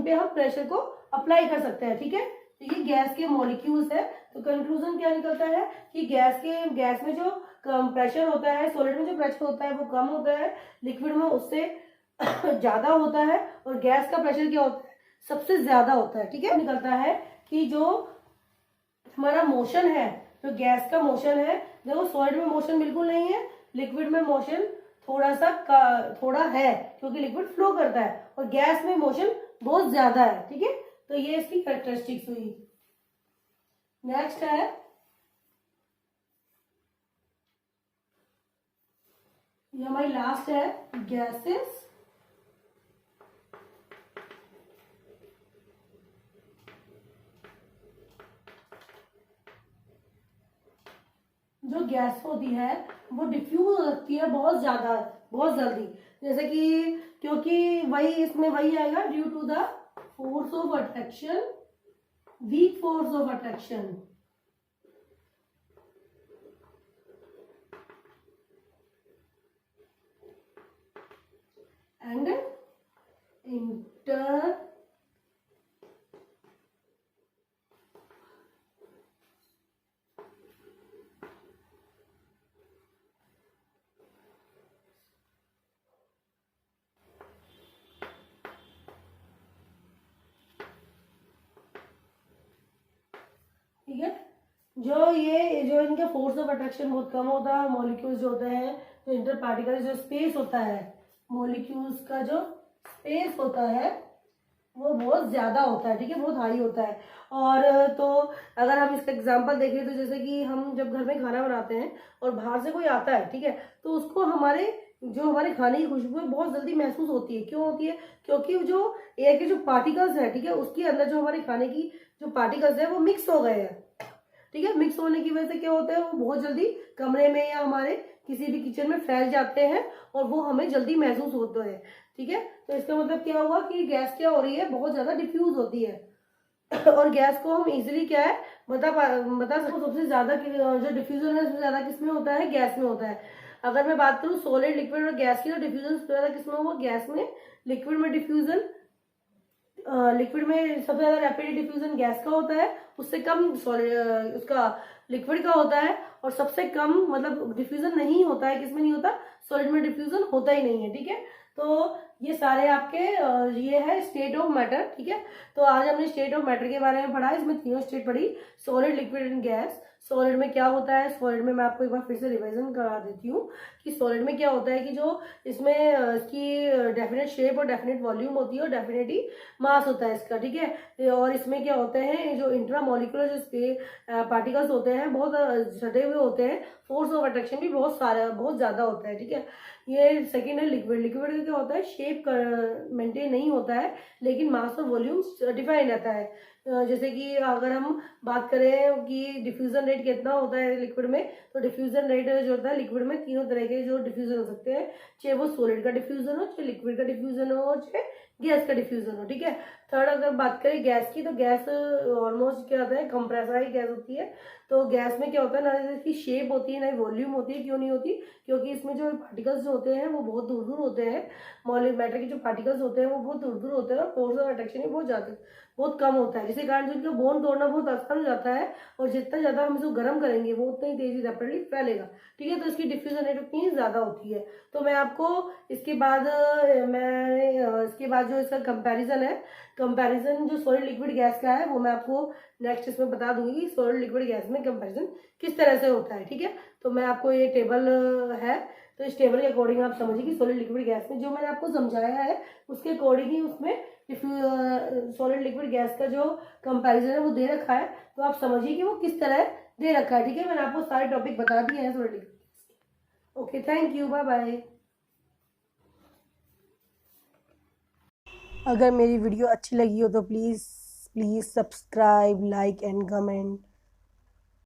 [SPEAKER 1] पे हम प्रेशर को अप्लाई कर सकते हैं, ठीक है। तो ये गैस के मॉलिक्यूल्स है। तो कंक्लूजन क्या निकलता है कि गैस में जो प्रेशर होता है, सॉलिड में जो प्रेशर होता है वो कम होता है, लिक्विड में उससे ज्यादा होता है, और गैस का प्रेशर क्या होता है, सबसे ज्यादा होता है, ठीक है। निकलता है कि जो हमारा मोशन है, जो गैस का मोशन है, देखो सॉलिड में मोशन बिल्कुल नहीं है, लिक्विड में मोशन थोड़ा है क्योंकि लिक्विड फ्लो करता है, और गैस में मोशन बहुत ज्यादा है, ठीक है। तो ये इसकी कैरेक्टरिस्टिक्स हुई। नेक्स्ट है ये हमारी लास्ट है गैसेस जो गैस होती है वो डिफ्यूज हो सकती है बहुत ज्यादा, बहुत जल्दी, जैसे कि क्योंकि इसमें वही आएगा due to the force of attraction, weak force of attraction and intermolecular जो इनका फोर्स ऑफ अट्रैक्शन बहुत कम होता है, मॉलिक्यूल्स जो होते हैं, जो इंटर पार्टिकल जो स्पेस होता है, मॉलिक्यूल्स का जो स्पेस होता है वो बहुत ज्यादा होता है, ठीक है, बहुत हाई होता है। और तो अगर हम इसका एग्जांपल देखें तो जैसे कि हम जब घर में खाना बनाते हैं और बाहर से कोई आता है, ठीक है, तो उसको हमारे खाने की खुशबू है बहुत जल्दी महसूस होती है। क्यों होती है? क्योंकि जो एयर के जो पार्टिकल्स है, ठीक है, उसके अंदर जो हमारे खाने की जो पार्टिकल्स है वो मिक्स हो गए हैं, ठीक है। मिक्स होने की वजह से क्या होता है, वो बहुत जल्दी कमरे में या हमारे किसी भी किचन में फैल जाते हैं और वो हमें जल्दी महसूस होता है, ठीक है। तो इसका मतलब क्या हुआ कि गैस क्या हो रही है, बहुत ज्यादा डिफ्यूज होती है। और गैस को हम इजीली क्या है बता सकते, सबसे ज्यादा जो डिफ्यूजन है सबसे ज्यादा किसमें होता है, गैस में होता है। अगर मैं बात करूँ सॉलिड, लिक्विड और गैस की, तो डिफ्यूजन सबसे ज्यादा किसमें हुआ, गैस में। लिक्विड में डिफ्यूजन, लिक्विड में सबसे ज्यादा रैपिड डिफ्यूजन गैस का होता है, उससे कम सॉलिड उसका लिक्विड का होता है, और सबसे कम मतलब डिफ्यूजन नहीं होता है, किसमें नहीं होता, सॉलिड में डिफ्यूजन होता ही नहीं है, ठीक है। तो ये सारे आपके ये है स्टेट ऑफ मैटर, ठीक है। तो आज हमने स्टेट ऑफ मैटर के बारे में पढ़ा, इसमें तीनों स्टेट पढ़ी, solid, liquid and gas. Solid में क्या होता है, सॉलिड में मैं आपको एक बार फिर से रिवीजन करा देती हूँ कि सॉलिड में क्या होता है कि जो इसमें इसकी डेफिनेट शेप और डेफिनेट वॉल्यूम होती है और डेफिनेट ही मास होता है इसका, ठीक है। और इसमें क्या होते हैं, जो इंट्रा मॉलिकुलर जो पार्टिकल्स होते हैं बहुत सटे हुए होते हैं, फोर्स ऑफ अट्रैक्शन भी बहुत ज्यादा होता है, ठीक है। ये सेकेंड है लिक्विड। लिक्विड का क्या होता है, शेप मेंटेन नहीं होता है लेकिन मास और वॉल्यूम डिफाइन रहता है। जैसे कि अगर हम बात करें कि डिफ्यूजन रेट कितना होता है लिक्विड में, तो डिफ्यूजन रेट जो होता है लिक्विड में, तीनों तरह के जो डिफ्यूजन हो सकते हैं, चाहे वो सॉलिड का डिफ्यूजन हो, चाहे लिक्विड का डिफ्यूजन हो, चाहे गैस का डिफ्यूजन हो, ठीक है। थर्ड अगर बात करें गैस की, तो गैस ऑलमोस्ट क्या होता है, कंप्रेसराइज गैस होती है। तो गैस में क्या होता है, ना इसकी शेप होती है ना वॉल्यूम होती है। क्यों नहीं होती? क्योंकि इसमें जो पार्टिकल्स जो होते हैं वो बहुत दूर दूर होते हैं, मॉलिक्यूलर मैटर के जो पार्टिकल्स होते हैं वो बहुत दूर दूर होते हैं, और फोर्स ऑफ अट्रैक्शन भी बहुत कम होता है, जिसके कारण जो इनका बॉन्ड तोड़ना बहुत आसान हो जाता है, और जितना ज्यादा हम इसको गर्म करेंगे वो उतना ही तेजी रैपिडली फैलेगा, ठीक है। तो इसकी डिफ्यूजन रेट उतनी ज्यादा होती है। तो मैं आपको इसके बाद जो इसका कंपैरिजन है, कंपैरिजन जो सॉलिड लिक्विड गैस का है वो मैं आपको नेक्स्ट इसमें बता दूंगी कि सॉलिड लिक्विड गैस में कंपैरिजन किस तरह से होता है, ठीक है। तो मैं आपको ये टेबल है, तो इस टेबल के अकॉर्डिंग आप समझिए कि सॉलिड लिक्विड गैस में जो मैंने आपको समझाया है उसके अकॉर्डिंग ही उसमें सॉलिड लिक्विड गैस का जो कंपैरिजन है वो दे रखा है। तो आप समझिए कि वो किस तरह दे रखा है, ठीक है। मैंने आपको सारे टॉपिक बता दिए हैं solid liquid. Okay, thank you, bye bye. अगर मेरी वीडियो अच्छी लगी हो तो please please subscribe, like and comment.